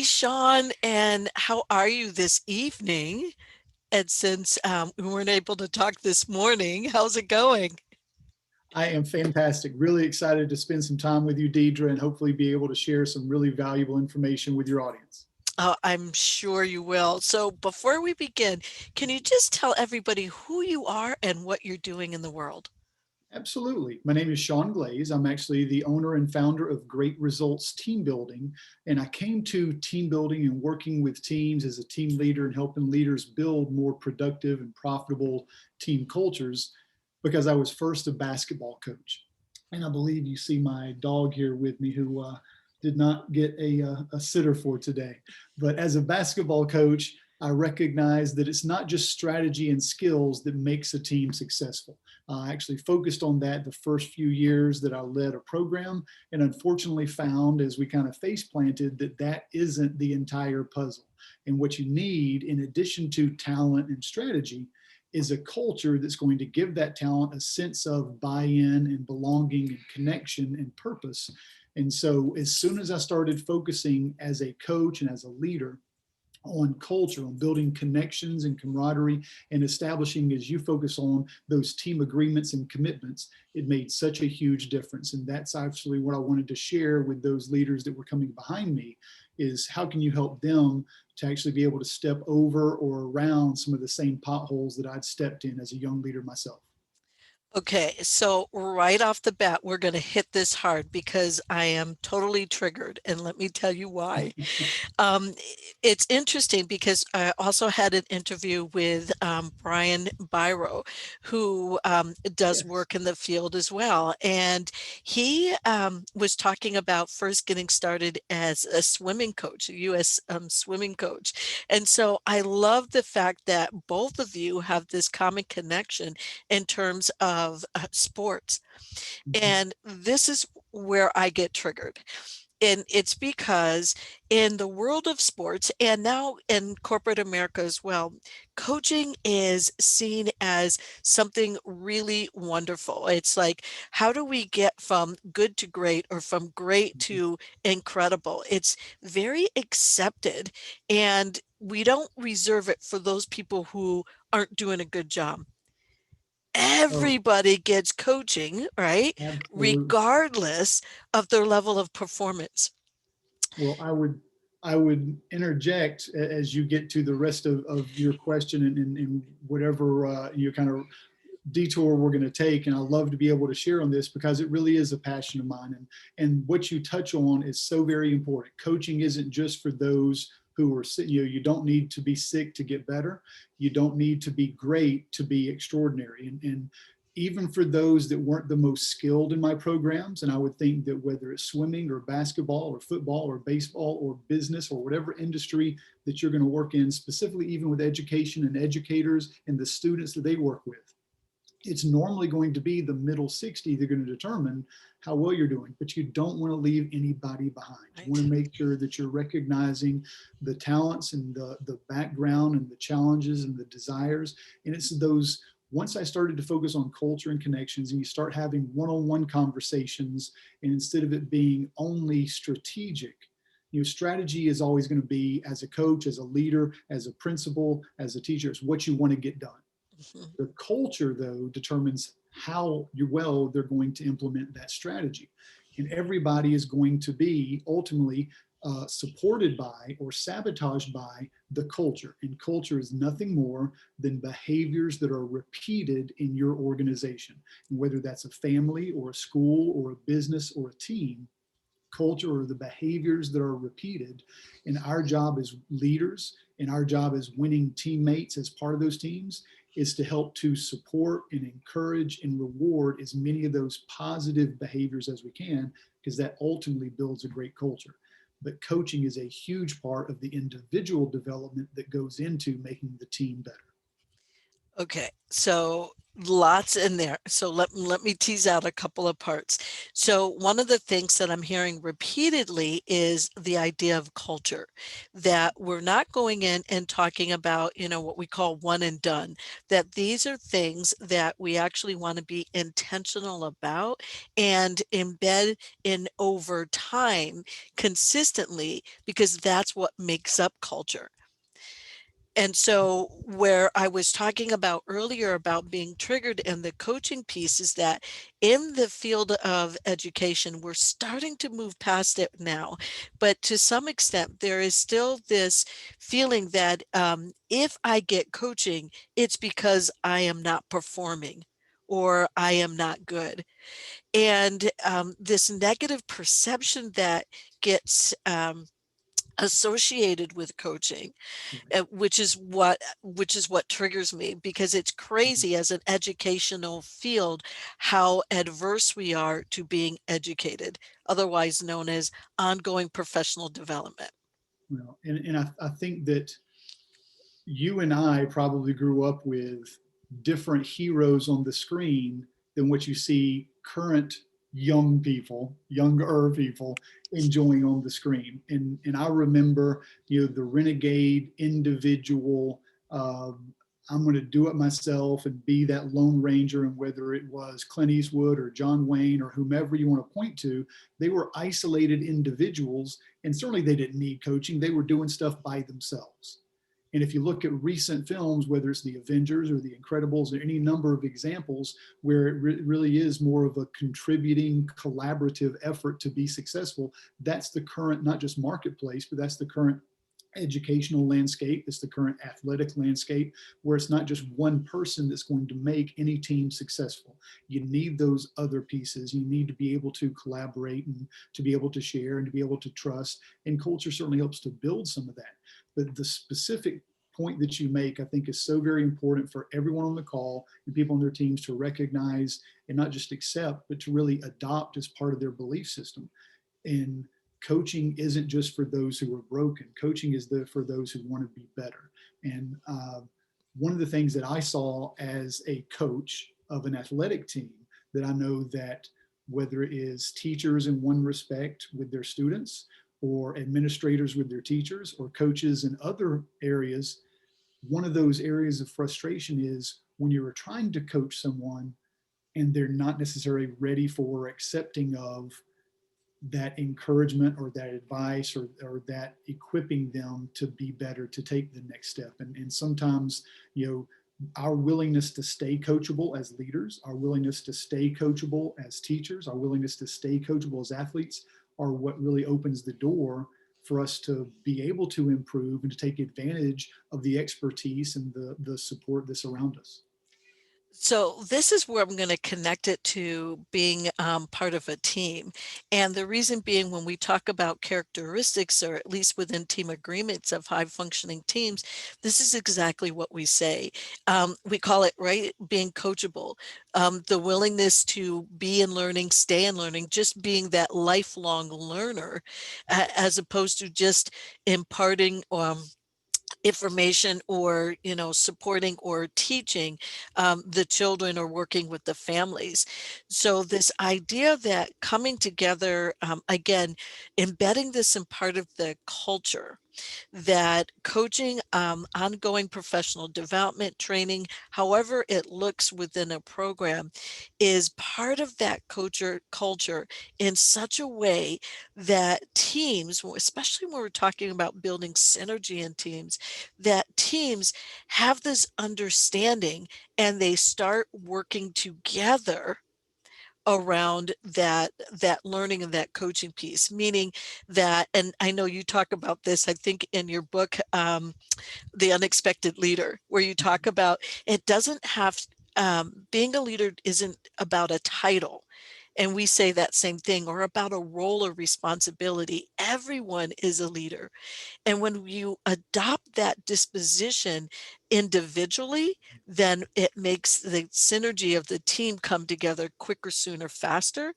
Sean, and how are you this evening? And since we weren't able to talk this morning, how's it going? I am fantastic. Really excited to spend some time with you, Deidre, and hopefully be able to share some really valuable information with your audience. I'm sure you will. So before we begin, can you just tell everybody who you are and what you're doing in the world? Absolutely. My name is Sean Glaze. I'm actually the owner and founder of Great Results Team Building. And I came to team building and working with teams as a team leader and helping leaders build more productive and profitable team cultures because I was first a basketball coach. And I believe you see my dog here with me who did not get a sitter for today. But as a basketball coach, I recognize that it's not just strategy and skills that makes a team successful. I actually focused on that the first few years that I led a program, and unfortunately found as we kind of face planted that that isn't the entire puzzle. And what you need, in addition to talent and strategy, is a culture that's going to give that talent a sense of buy-in and belonging and connection and purpose. And so as soon as I started focusing as a coach and as a leader on culture, on building connections and camaraderie, and establishing, as you focus on, those team agreements and commitments, it made such a huge difference. And that's actually what I wanted to share with those leaders that were coming behind me, is how can you help them to actually be able to step over or around some of the same potholes that I'd stepped in as a young leader myself. Okay, so right off the bat, we're going to hit this hard because I am totally triggered, and let me tell you why. Um, it's interesting because I also had an interview with Brian Biro, who does Yes. work in the field as well. And he was talking about first getting started as a swimming coach, a U.S. Swimming coach. And so I love the fact that both of you have this common connection in terms of sports. Mhm. And this is where I get triggered. And it's because in the world of sports and now in corporate America as well, coaching is seen as something really wonderful. It's like, how do we get from good to great or from great to incredible? It's very accepted, and we don't reserve it for those people who aren't doing a good job. Oh, Everybody gets coaching, right? absolutely. Regardless of their level of performance. Well, I would interject as you get to the rest of your question and whatever you kind of detour we're going to take. And I love to be able to share on this because it really is a passion of mine. And what you touch on is so very important. Coaching isn't just for those who are sick. You don't need to be sick to get better. You don't need to be great to be extraordinary. And even for those that weren't the most skilled in my programs, and I would think that whether it's swimming or basketball or football or baseball or business or whatever industry that you're going to work in, specifically even with education and educators and the students that they work with, it's normally going to be the middle 60 they're going to determine how well you're doing, but you don't want to leave anybody behind. You want Right. to make sure that you're recognizing the talents and the background and the challenges and the desires. And it's those, once I started to focus on culture and connections and you start having one-on-one conversations, and instead of it being only strategic, strategy is always going to be, as a coach, as a leader, as a principal, as a teacher, it's what you want to get done. Mhm. The culture, though, determines how well they're going to implement that strategy. And everybody is going to be ultimately supported by or sabotaged by the culture. And culture is nothing more than behaviors that are repeated in your organization. And whether that's a family or a school or a business or a team, culture or the behaviors that are repeated. And our job as leaders and our job as winning teammates as part of those teams is to help to support and encourage and reward as many of those positive behaviors as we can, because that ultimately builds a great culture. But coaching is a huge part of the individual development that goes into making the team better. Okay, so lots in there. So let me tease out a couple of parts. So one of the things that I'm hearing repeatedly is the idea of culture, that we're not going in and talking about, what we call one and done, that these are things that we actually want to be intentional about and embed in over time consistently, because that's what makes up culture. And so, where I was talking about earlier about being triggered in the coaching piece is that in the field of education, we're starting to move past it now. But to some extent, there is still this feeling that if I get coaching, it's because I am not performing or I am not good. And this negative perception that gets associated with coaching, which is what triggers me, because it's crazy as an educational field how adverse we are to being educated, otherwise known as ongoing professional development. Well, and I think that you and I probably grew up with different heroes on the screen than what you see current younger people enjoying on the screen. And I remember, the renegade individual. I'm going to do it myself and be that Lone Ranger. And whether it was Clint Eastwood or John Wayne or whomever you want to point to, they were isolated individuals. And certainly they didn't need coaching. They were doing stuff by themselves. And if you look at recent films, whether it's the Avengers or the Incredibles or any number of examples where it really is more of a contributing collaborative effort to be successful, that's the current, not just marketplace, but that's the current educational landscape. It's the current athletic landscape, where it's not just one person that's going to make any team successful. You need those other pieces. You need to be able to collaborate and to be able to share and to be able to trust. And culture certainly helps to build some of that. But the specific point that you make, I think, is so very important for everyone on the call and people on their teams to recognize and not just accept, but to really adopt as part of their belief system. And coaching isn't just for those who are broken. Coaching is there for those who want to be better. And one of the things that I saw as a coach of an athletic team, that I know that whether it is teachers in one respect with their students, or administrators with their teachers, or coaches in other areas, one of those areas of frustration is when you're trying to coach someone and they're not necessarily ready for or accepting of that encouragement or that advice, or that equipping them to be better, to take the next step. And sometimes, our willingness to stay coachable as leaders, our willingness to stay coachable as teachers, our willingness to stay coachable as athletes are what really opens the door for us to be able to improve and to take advantage of the expertise and the support that's around us. So this is where I'm going to connect it to being part of a team. And the reason being, when we talk about characteristics, or at least within team agreements of high functioning teams, this is exactly what we say. We call it, right, being coachable, the willingness to be in learning, stay in learning, just being that lifelong learner, as opposed to just imparting information, or supporting or teaching the children, or working with the families. So this idea that coming together, again, embedding this in part of the culture, that coaching, ongoing professional development training, however it looks within a program, is part of that culture in such a way that teams, especially when we're talking about building synergy in teams, that teams have this understanding and they start working together around that learning and that coaching piece, meaning that, and I know you talk about this, I think in your book, The Unexpected Leader, where you talk about it doesn't have, being a leader isn't about a title. And we say that same thing, or about a role or responsibility. Everyone is a leader. And when you adopt that disposition individually, then it makes the synergy of the team come together quicker, sooner, faster.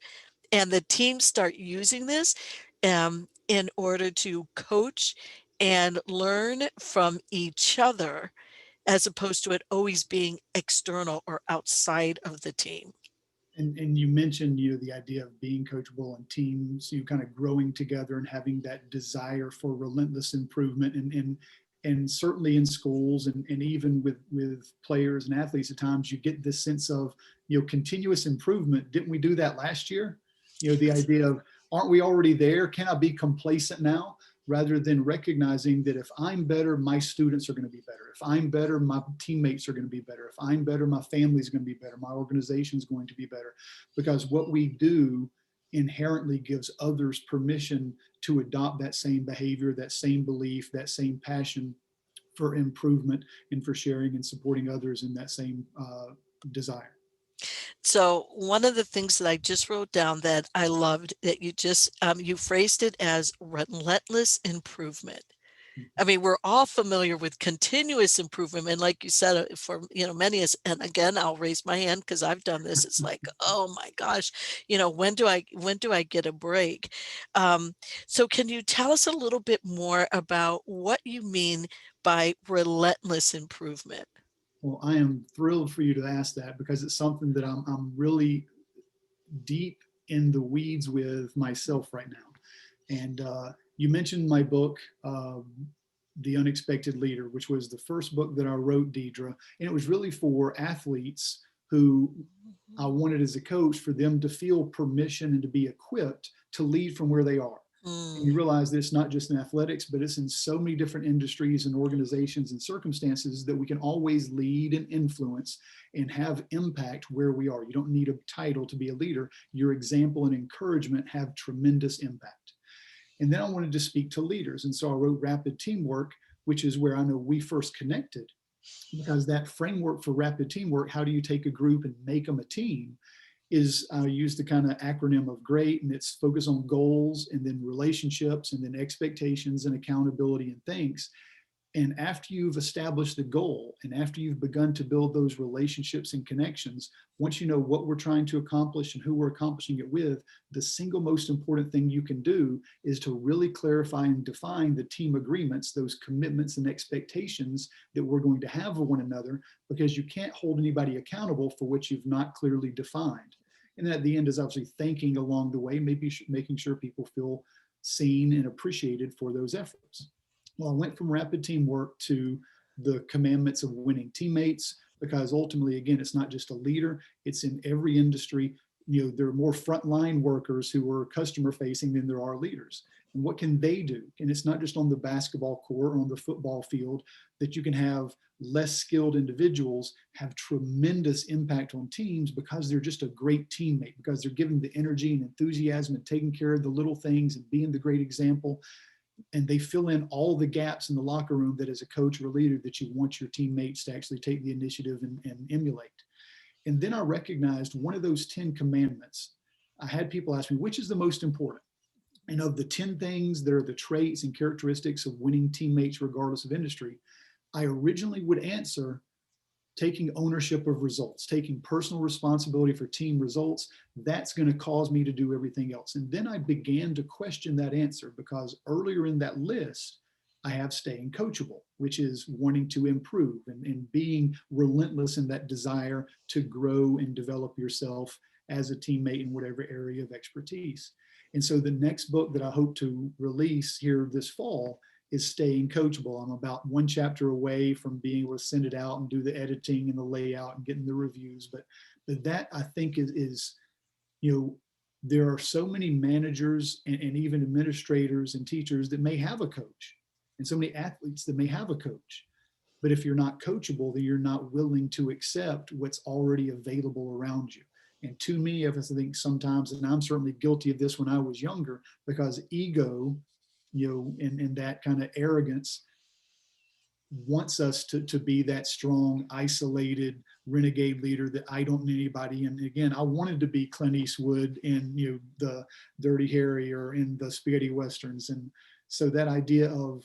And the teams start using this in order to coach and learn from each other, as opposed to it always being external or outside of the team. And you mentioned, the idea of being coachable and teams, kind of growing together and having that desire for relentless improvement. And certainly in schools and even with players and athletes, at times you get this sense of, continuous improvement. Didn't we do that last year? The idea of, aren't we already there? Can I be complacent now? Rather than recognizing that if I'm better, my students are going to be better. If I'm better, my teammates are going to be better. If I'm better, my family's going to be better. My organization's going to be better. Because what we do inherently gives others permission to adopt that same behavior, that same belief, that same passion for improvement and for sharing and supporting others in that same desire. So one of the things that I just wrote down that I loved that you phrased it as relentless improvement. I mean, we're all familiar with continuous improvement. And like you said, for, many is, and again, I'll raise my hand because I've done this. It's like, oh my gosh, when do I get a break? Um, so can you tell us a little bit more about what you mean by relentless improvement? Well, I am thrilled for you to ask that because it's something that I'm really deep in the weeds with myself right now. And you mentioned my book, The Unexpected Leader, which was the first book that I wrote, Deidre. And it was really for athletes who I wanted as a coach for them to feel permission and to be equipped to lead from where they are. And you Mm, realize that it's not just in athletics, but it's in so many different industries and organizations and circumstances that we can always lead and influence and have impact where we are. You don't need a title to be a leader. Your example and encouragement have tremendous impact. And then I wanted to speak to leaders. And so I wrote Rapid Teamwork, which is where I know we first connected, because that framework for rapid teamwork, how do you take a group and make them a team, is I use the kind of acronym of GREAT, and it's focus on goals and then relationships and then expectations and accountability and things. And after you've established the goal and after you've begun to build those relationships and connections, once you know what we're trying to accomplish and who we're accomplishing it with, the single most important thing you can do is to really clarify and define the team agreements, those commitments and expectations that we're going to have of one another, because you can't hold anybody accountable for what you've not clearly defined. And then at the end is obviously thanking along the way, maybe making sure people feel seen and appreciated for those efforts. Well, I went from rapid teamwork to the commandments of winning teammates, because ultimately, again, it's not just a leader, it's in every industry. There are more frontline workers who are customer facing than there are leaders. And what can they do? And it's not just on the basketball court or on the football field that you can have less skilled individuals have tremendous impact on teams because they're just a great teammate, because they're giving the energy and enthusiasm and taking care of the little things and being the great example, and they fill in all the gaps in the locker room that as a coach or a leader that you want your teammates to actually take the initiative and emulate. And then I recognized one of those 10 commandments. I had people ask me, which is the most important? And of the 10 things that are the traits and characteristics of winning teammates, regardless of industry, I originally would answer taking ownership of results, taking personal responsibility for team results. That's going to cause me to do everything else. And then I began to question that answer, because earlier in that list, I have staying coachable, which is wanting to improve and being relentless in that desire to grow and develop yourself as a teammate in whatever area of expertise. And so the next book that I hope to release here this fall is Staying Coachable. I'm about one chapter away from being able to send it out and do the editing and the layout and getting the reviews. But that, I think, is there are so many managers and even administrators and teachers that may have a coach, and so many athletes that may have a coach. But if you're not coachable, then you're not willing to accept what's already available around you. And too many of us, I think sometimes, and I'm certainly guilty of this when I was younger, because ego, and that kind of arrogance wants us to be that strong, isolated, renegade leader that I don't need anybody. And again, I wanted to be Clint Eastwood in the Dirty Harry or in the spaghetti westerns. And so that idea of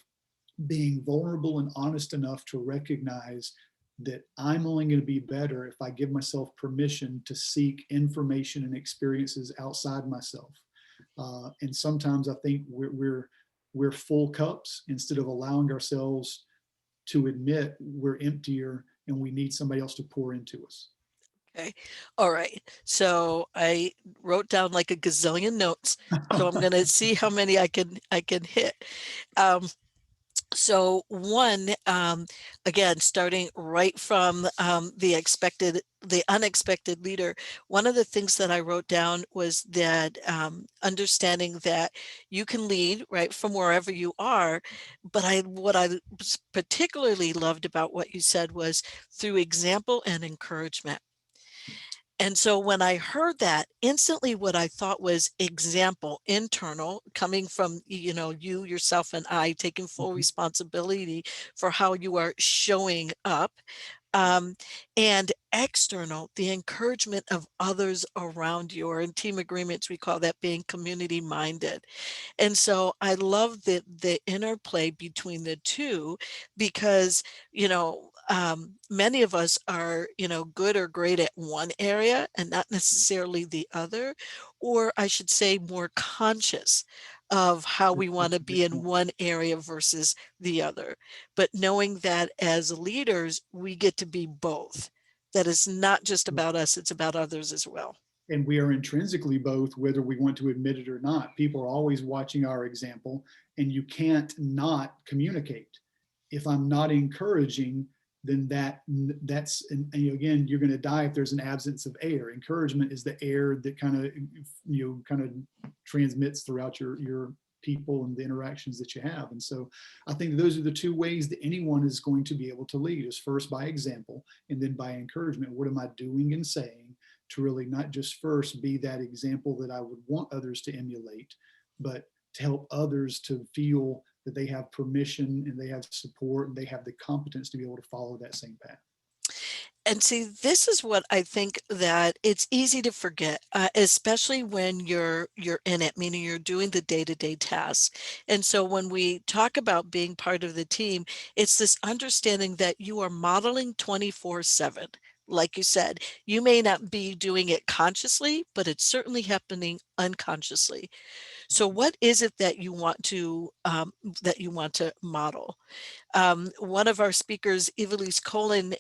being vulnerable and honest enough to recognize that I'm only going to be better if I give myself permission to seek information and experiences outside myself. And sometimes I think we're full cups instead of allowing ourselves to admit we're emptier and we need somebody else to pour into us. Okay. All right. So I wrote down like a gazillion notes. So I'm going to see how many I can hit. Um, so one, again, starting right from the unexpected leader, one of the things that I wrote down was that understanding that you can lead right from wherever you are, but what I particularly loved about what you said was through example and encouragement. And so when I heard that, instantly what I thought was example, internal, coming from, you yourself and I taking full Mhm. responsibility for how you are showing up. Um, and external, the encouragement of others around you, or in team agreements, we call that being community minded. And so I love the interplay between the two because, many of us are, good or great at one area and not necessarily the other, or I should say more conscious of how we want That's to a good be in point. one area versus the other. But knowing that as leaders, we get to be both. That is not just about us, it's about others as well. And we are intrinsically both, whether we want to admit it or not. People are always watching our example, and you can't not communicate. If I'm not encouraging, then that's and again, you're going to die if there's an absence of air. Encouragement is the air that kind of transmits throughout your people and the interactions that you have. And so I think those are the two ways that anyone is going to be able to lead, is first by example and then by encouragement. What am I doing and saying to really not just first be that example that I would want others to emulate, but to help others to feel that they have permission and they have support and they have the competence to be able to follow that same path. And see, this is what I think that it's easy to forget, especially when you're in it, meaning you're doing the day-to-day tasks. And so when we talk about being part of the team, it's this understanding that you are modeling 24/7. Like you said, you may not be doing it consciously, but it's certainly happening unconsciously. So what is it that you want to model? One of our speakers, Evelise Colin,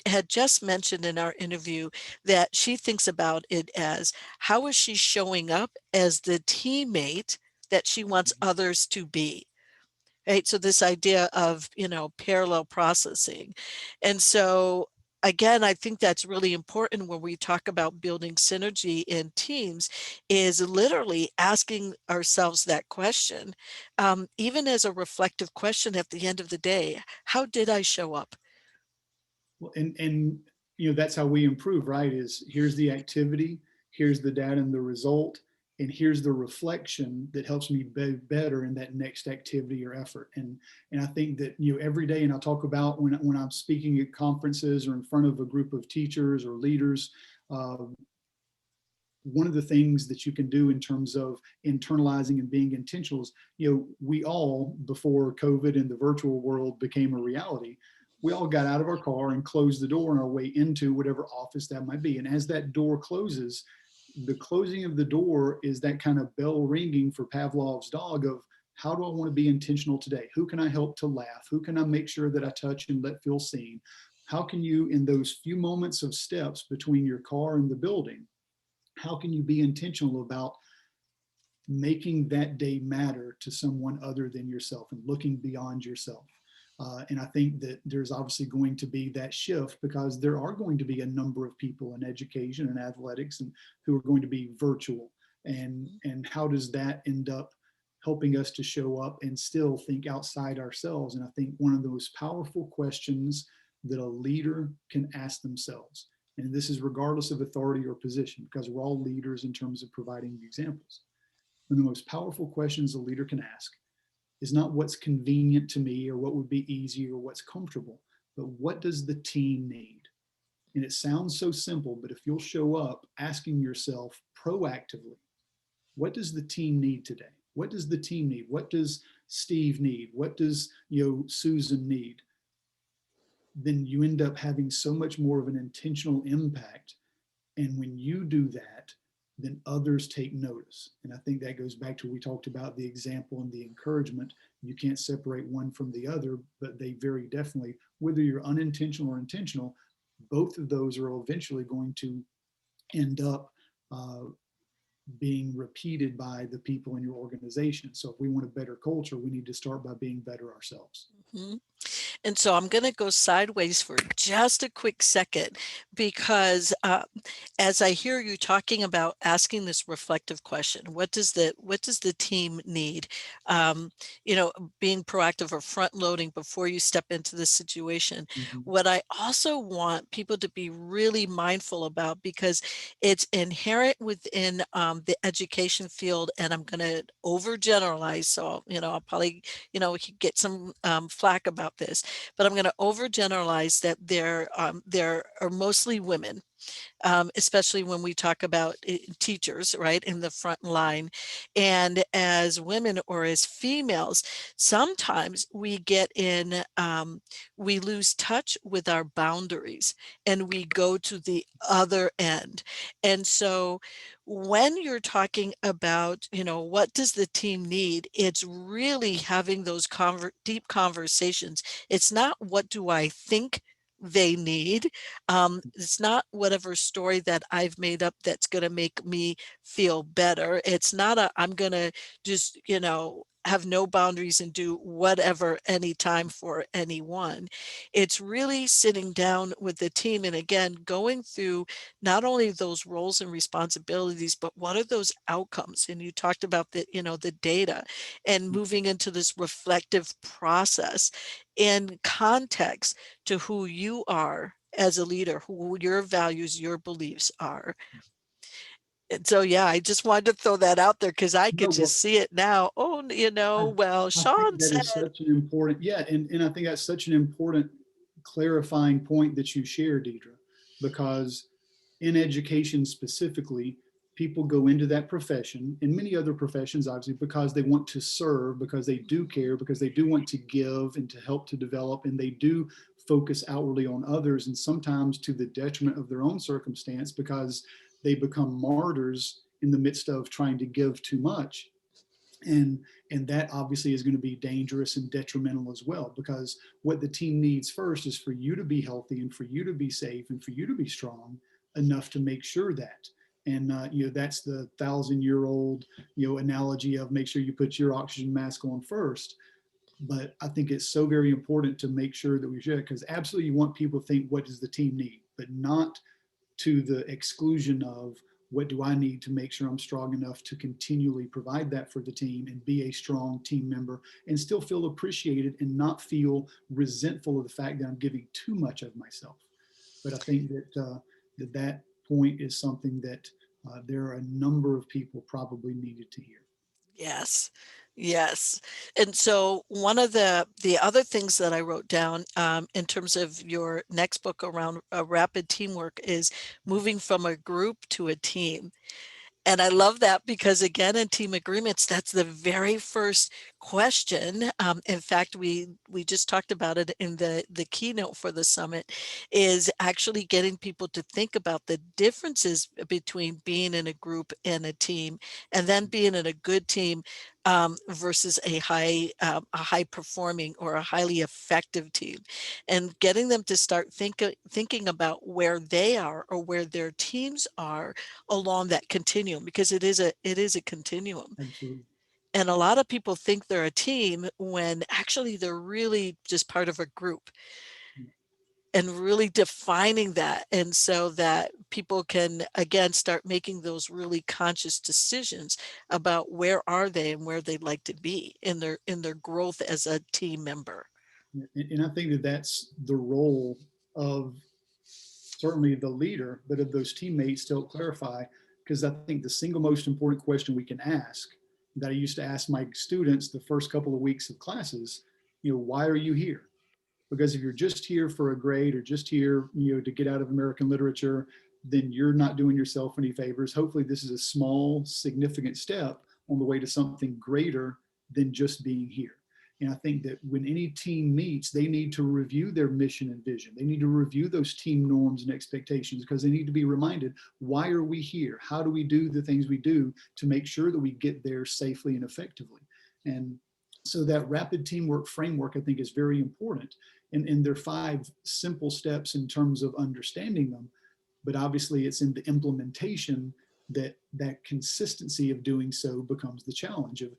had just mentioned in our interview that she thinks about it as how is she showing up as the teammate that she wants others to be. Right. So this idea of, parallel processing. And so again, I think that's really important when we talk about building synergy in teams, is literally asking ourselves that question, even as a reflective question at the end of the day. How did I show up? Well, and that's how we improve, right? Is here's the activity, here's the data and the result, and here's the reflection that helps me be better in that next activity or effort. And I think that every day, and I talk about when I'm speaking at conferences or in front of a group of teachers or leaders. Uh, One of the things that you can do in terms of internalizing and being intentional is, we all, before COVID and the virtual world became a reality, we all got out of our car and closed the door on our way into whatever office that might be. And as that door closes, the closing of the door is that kind of bell ringing for Pavlov's dog of, how do I want to be intentional today? Who can I help to laugh? Who can I make sure that I touch and let feel seen? How can you, in those few moments of steps between your car and the building, how can you be intentional about making that day matter to someone other than yourself and looking beyond yourself? And I think that there's obviously going to be that shift, because there are going to be a number of people in education and athletics and who are going to be virtual. And how does that end up helping us to show up and still think outside ourselves? And I think one of the most powerful questions that a leader can ask themselves, and this is regardless of authority or position, because we're all leaders in terms of providing examples. One of the most powerful questions a leader can ask is not what's convenient to me or what would be easy or what's comfortable, but what does the team need? And it sounds so simple, but if you'll show up asking yourself proactively, what does the team need today? What does the team need? What does Steve need? What does Susan need? Then you end up having so much more of an intentional impact. And when you do that, then others take notice. And I think that goes back to what we talked about, the example and the encouragement. You can't separate one from the other, but they very definitely, whether you're unintentional or intentional, both of those are eventually going to end up uh, being repeated by the people in your organization. So if we want a better culture, we need to start by being better ourselves. Mhm. And so I'm going to go sideways for just a quick second because as I hear you talking about asking this reflective question, what does the team need? Um, Being proactive or front loading before you step into the situation. Mhm. What I also want people to be really mindful about, because it's inherent within the education field, and I'm going to overgeneralize. So I'll probably we could get some flack about this, but I'm going to overgeneralize that there are mostly women, especially when we talk about teachers, right, in the front line. And as women or as females, sometimes we lose touch with our boundaries and we go to the other end. And so when you're talking about, what does the team need, it's really having those deep conversations. It's not what do I think they need. It's not whatever story that I've made up that's going to make me feel better. It's not I'm going to just, have no boundaries and do whatever anytime for anyone. It's really sitting down with the team and again, going through not only those roles and responsibilities, but what are those outcomes? And you talked about the data and moving into this reflective process in context to who you are as a leader, who your values, your beliefs are. And so, yeah, I just wanted to throw that out there because I No, could well, just see it now. Oh, I, well, I think Sean that is said, such an important, yeah, and I think that's such an important clarifying point that you share, Deidre, because in education specifically, people go into that profession and many other professions, obviously, because they want to serve, because they do care, because they do want to give and to help to develop, and they do focus outwardly on others, and sometimes to the detriment of their own circumstance because they become martyrs in the midst of trying to give too much. And that obviously is going to be dangerous and detrimental as well, because what the team needs first is for you to be healthy and for you to be safe and for you to be strong enough to make sure that. And that's the 1,000-year-old analogy of make sure you put your oxygen mask on first. But I think it's so very important to make sure that we should, because absolutely you want people to think, what does the team need, but not to the exclusion of what do I need to make sure I'm strong enough to continually provide that for the team and be a strong team member and still feel appreciated and not feel resentful of the fact that I'm giving too much of myself. But I think that point is something that there are a number of people probably needed to hear. yes, yes. And so one of the other things that I wrote down in terms of your next book around rapid teamwork is moving from a group to a team. And I love that because again, in team agreements, that's the very first question. In fact, we just talked about it in the keynote for the summit, is actually getting people to think about the differences between being in a group and a team, and then being in a good team versus a high performing or a highly effective team, and getting them to start thinking about where they are or where their teams are along that continuum, because it is a continuum. Absolutely. And a lot of people think they're a team when actually they're really just part of a group, and really defining that, and so that people can again start making those really conscious decisions about where are they and where they'd like to be in their growth as a team member. And I think that that's the role of certainly the leader, but of those teammates to help clarify. Because I think the single most important question we can ask that I used to ask my students the first couple of weeks of classes, why are you here? Because if you're just here for a grade or just here, to get out of American literature, then you're not doing yourself any favors. Hopefully, this is a small, significant step on the way to something greater than just being here. And I think that when any team meets, they need to review their mission and vision. They need to review those team norms and expectations because they need to be reminded, why are we here? How do we do the things we do to make sure that we get there safely and effectively? And so that rapid teamwork framework, I think, is very important. And there are 5 simple steps in terms of understanding them, but obviously it's in the implementation that that consistency of doing so becomes the challenge of,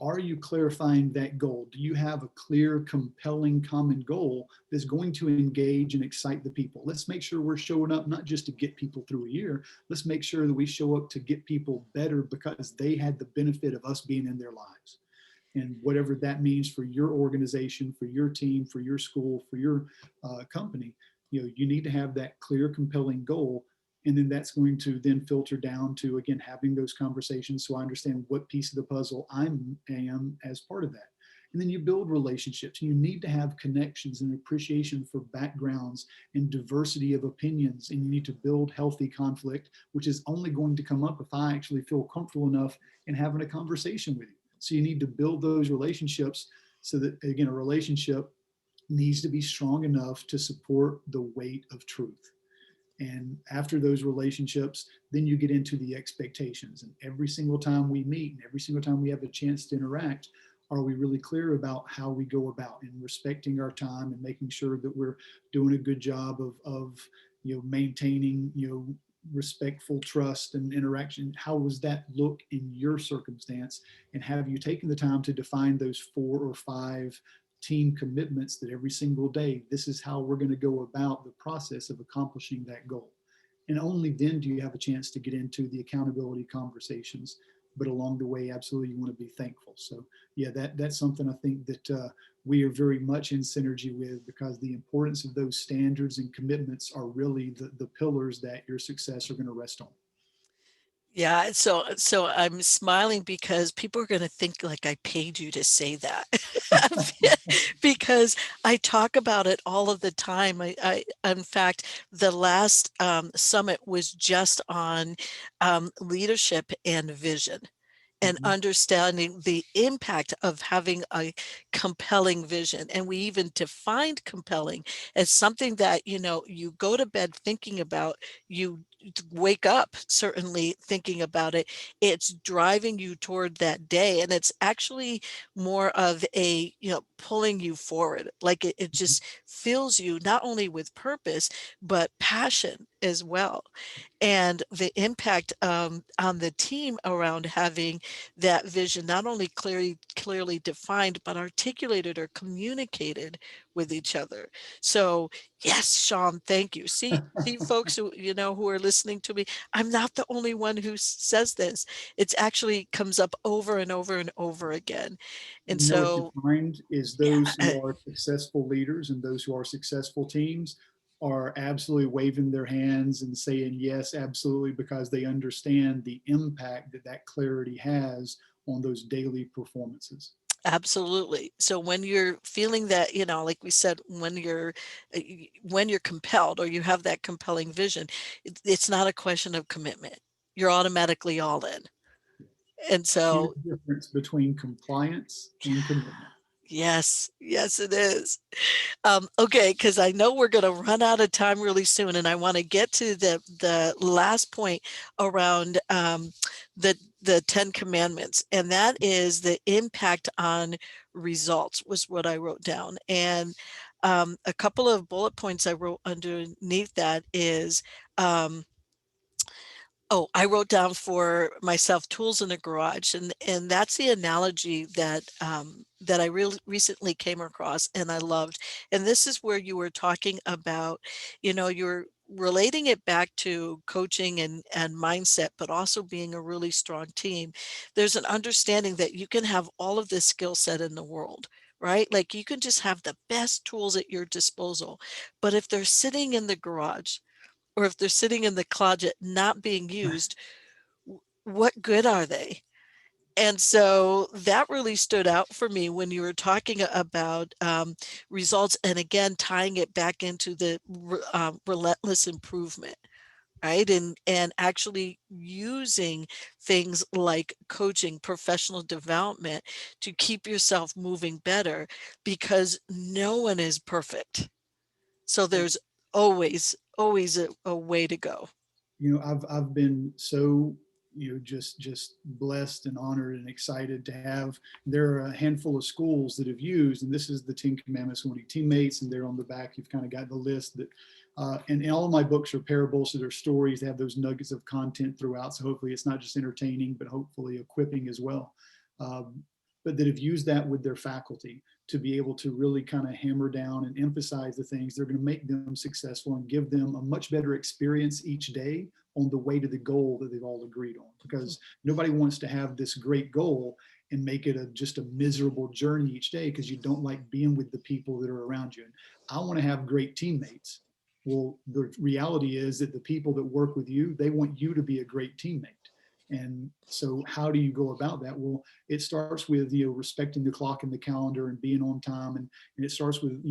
are you clarifying that goal? Do you have a clear, compelling common goal that's going to engage and excite the people? Let's make sure we're showing up not just to get people through a year. Let's make sure that we show up to get people better because they had the benefit of us being in their lives. And whatever that means for your organization, for your team, for your school, for your company, you need to have that clear, compelling goal. And then that's going to then filter down to, again, having those conversations so I understand what piece of the puzzle I am as part of that. And then you build relationships. You need to have connections and appreciation for backgrounds and diversity of opinions. And you need to build healthy conflict, which is only going to come up if I actually feel comfortable enough in having a conversation with you. So you need to build those relationships so that, again, a relationship needs to be strong enough to support the weight of truth. And after those relationships, then you get into the expectations. And every single time we meet and every single time we have a chance to interact, are we really clear about how we go about and respecting our time and making sure that we're doing a good job of maintaining respectful trust and interaction? How does that look in your circumstance? And have you taken the time to define those 4 or 5 team commitments that every single day, this is how we're going to go about the process of accomplishing that goal? And only then do you have a chance to get into the accountability conversations. But along the way, absolutely, you want to be thankful. So yeah, that's something I think that we are very much in synergy with, because the importance of those standards and commitments are really the pillars that your success are going to rest on. Yeah, so I'm smiling because people are going to think like I paid you to say that. Because I talk about it all of the time. In fact, the last summit was just on leadership and vision, and Mhm. understanding the impact of having a compelling vision. And we even defined compelling as something that, you go to bed thinking about, you wake up certainly thinking about it. It's driving you toward that day. And it's actually more of a, pulling you forward. Like it just fills you not only with purpose, but passion as well. And the impact on the team around having that vision not only clearly defined, but articulated or communicated with each other. So yes, Sean, thank you. See, folks who who are listening to me, I'm not the only one who says this. It's actually comes up over and over and over again. And What you so find is yeah, those who are successful leaders and those who are successful teams are absolutely waving their hands and saying yes, absolutely, because they understand the impact that that clarity has on those daily performances. absolutely. So when you're feeling that, like we said, when you're compelled or you have that compelling vision, it's not a question of commitment. You're automatically all in. And Huge so difference between compliance and commitment. yes, yes, it is. Okay, because I know we're going to run out of time really soon, and I want to get to the last point around the Ten Commandments, and that is the impact on results was what I wrote down. And a couple of bullet points I wrote underneath that is. Oh, I wrote down for myself tools in the garage, and that's the analogy that I really recently came across and I loved. And this is where you were talking about, you're relating it back to coaching and mindset, but also being a really strong team. There's an understanding that you can have all of this skill set in the world, right? Like you can just have the best tools at your disposal, but if they're sitting in the garage or if they're sitting in the closet not being used, what good are they? And so that really stood out for me when you were talking about results, and again tying it back into the relentless improvement, right? And actually using things like coaching, professional development to keep yourself moving better because no one is perfect. So there's always a way to go. I've been so just blessed and honored and excited to have. There are a handful of schools that have used, and this is the 10 Commandments winning teammates, and they're on the back. You've kind of got the list that, and all of my books are parables, so they're stories. They have those nuggets of content throughout. So hopefully it's not just entertaining, but hopefully equipping as well. Um, but that have used that with their faculty to be able to really kind of hammer down and emphasize the things that are going to make them successful and give them a much better experience each day on the way to the goal that they've all agreed on. Because nobody wants to have this great goal and make it just a miserable journey each day because you don't like being with the people that are around you. And I want to have great teammates. Well, the reality is that the people that work with you, they want you to be a great teammate. And so how do you go about that? Well, it starts with respecting the clock and the calendar and being on time, and it starts with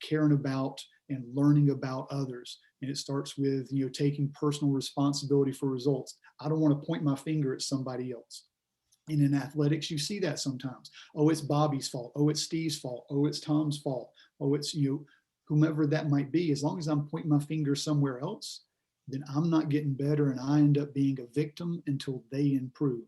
caring about and learning about others, and it starts with taking personal responsibility for results. I don't want to point my finger at somebody else. And in athletics, you see that sometimes. Oh, it's Bobby's fault. Oh, it's Steve's fault. Oh, it's Tom's fault. Oh, it's whomever that might be. As long as I'm pointing my finger somewhere else, then I'm not getting better, and I end up being a victim until they improve.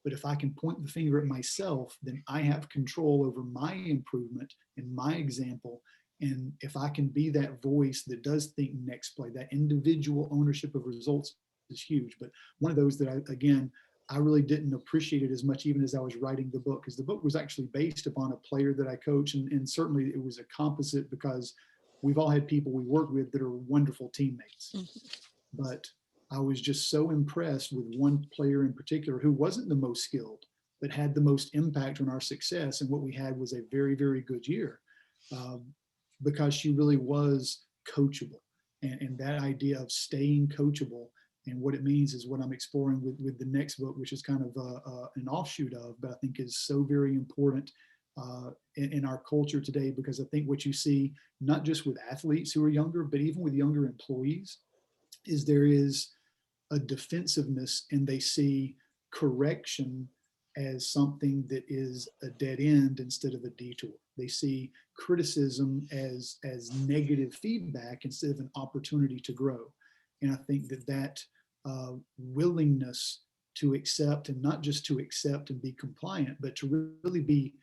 But if I can point the finger at myself, then I have control over my improvement and my example. And if I can be that voice that does think next play, that individual ownership of results is huge. But one of those that I really didn't appreciate it as much even as I was writing the book, because the book was actually based upon a player that I coach, and certainly it was a composite because we've all had people we work with that are wonderful teammates. But I was just so impressed with one player in particular who wasn't the most skilled, but had the most impact on our success. And what we had was a very, very good year, um, because she really was coachable. And that idea of staying coachable and what it means is what I'm exploring with the next book, which is kind of an offshoot of, but I think is so very important in our culture today, because I think what you see, not just with athletes who are younger, but even with younger employees, is there is a defensiveness, and they see correction as something that is a dead end instead of a detour. They see criticism as negative feedback instead of an opportunity to grow. And I think willingness to accept, and not just to accept and be compliant, but to really be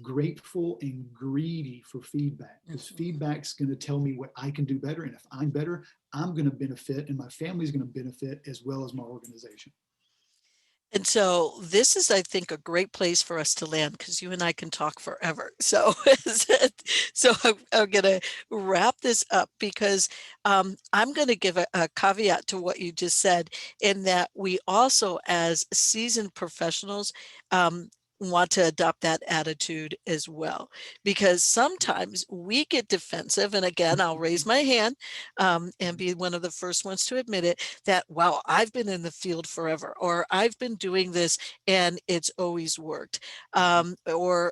grateful and greedy for feedback, because feedback's going to tell me what I can do better. And if I'm better, I'm going to benefit, and my family's going to benefit as well as my organization. And so this is, I think, a great place for us to land because you and I can talk forever. So, I'm going to wrap this up because I'm going to give a caveat to what you just said, in that we also, as seasoned professionals, um, want to adopt that attitude as well, because sometimes we get defensive. And again, I'll raise my hand and be one of the first ones to admit it, that, wow, I've been in the field forever, or I've been doing this and it's always worked. Or,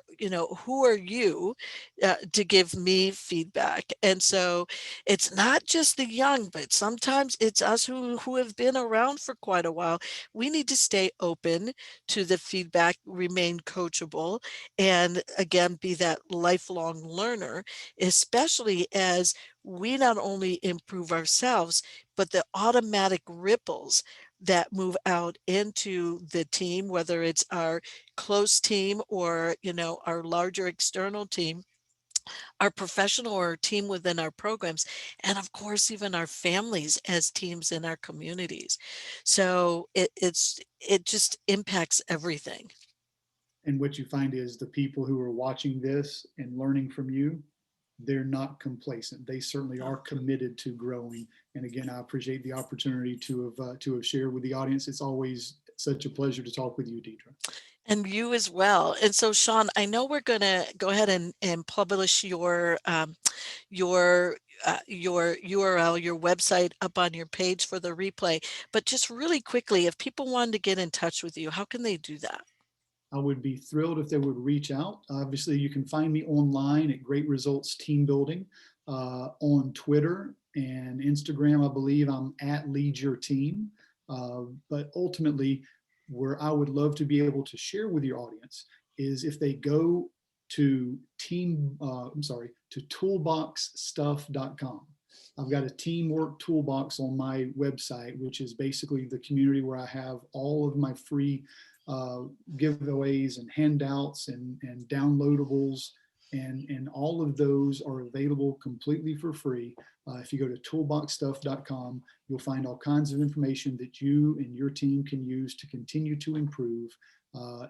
who are you to give me feedback? And so it's not just the young, but sometimes it's us who have been around for quite a while. We need to stay open to the feedback, remain coachable, and again, be that lifelong learner, especially as we not only improve ourselves, but the automatic ripples that move out into the team, whether it's our close team or, our larger external team, our professional or team within our programs, and of course, even our families as teams in our communities. So it just impacts everything. And what you find is the people who are watching this and learning from you, they're not complacent. They certainly are committed to growing. And again, I appreciate the opportunity to have shared with the audience. It's always such a pleasure to talk with you, Deidre. And you as well. And so, Sean, I know we're going to go ahead and publish your URL, your website up on your page for the replay. But just really quickly, if people wanted to get in touch with you, how can they do that? I would be thrilled if they would reach out. Obviously, you can find me online at Great Results Team Building, on Twitter and Instagram, I believe I'm at Lead Your Team. But ultimately, where I would love to be able to share with your audience is if they go to to toolboxstuff.com. I've got a teamwork toolbox on my website, which is basically the community where I have all of my free uh, giveaways and handouts and downloadables. And all of those are available completely for free. If you go to toolboxstuff.com, you'll find all kinds of information that you and your team can use to continue to improve.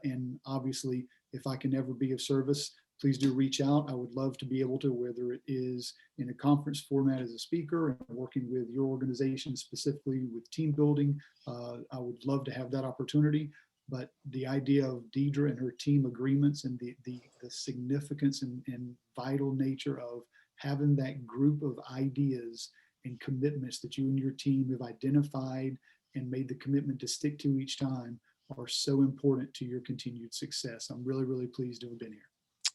And obviously, if I can ever be of service, please do reach out. I would love to be able to, whether it is in a conference format as a speaker and working with your organization specifically with team building. I would love to have that opportunity. But the idea of Deidre and her team agreements and the significance and vital nature of having that group of ideas and commitments that you and your team have identified and made the commitment to stick to each time are so important to your continued success. I'm really, really pleased to have been here.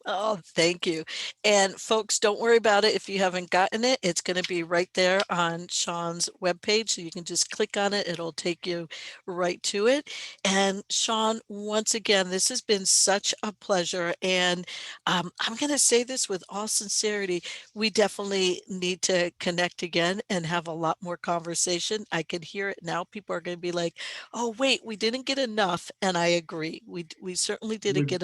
Oh, thank you. And folks, don't worry about it if you haven't gotten it. It's going to be right there on Sean's webpage. So you can just click on it. It'll take you right to it. And Sean, once again, this has been such a pleasure. And I'm going to say this with all sincerity. We definitely need to connect again and have a lot more conversation. I can hear it now. People are going to be like, oh, wait, we didn't get enough. And I agree. We certainly didn't Would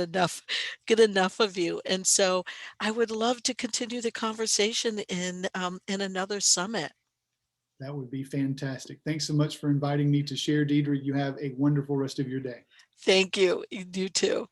get enough of you. And so I would love to continue the conversation in another summit. That would be fantastic. Thanks so much for inviting me to share, Deidre. You have a wonderful rest of your day. Thank you. You too.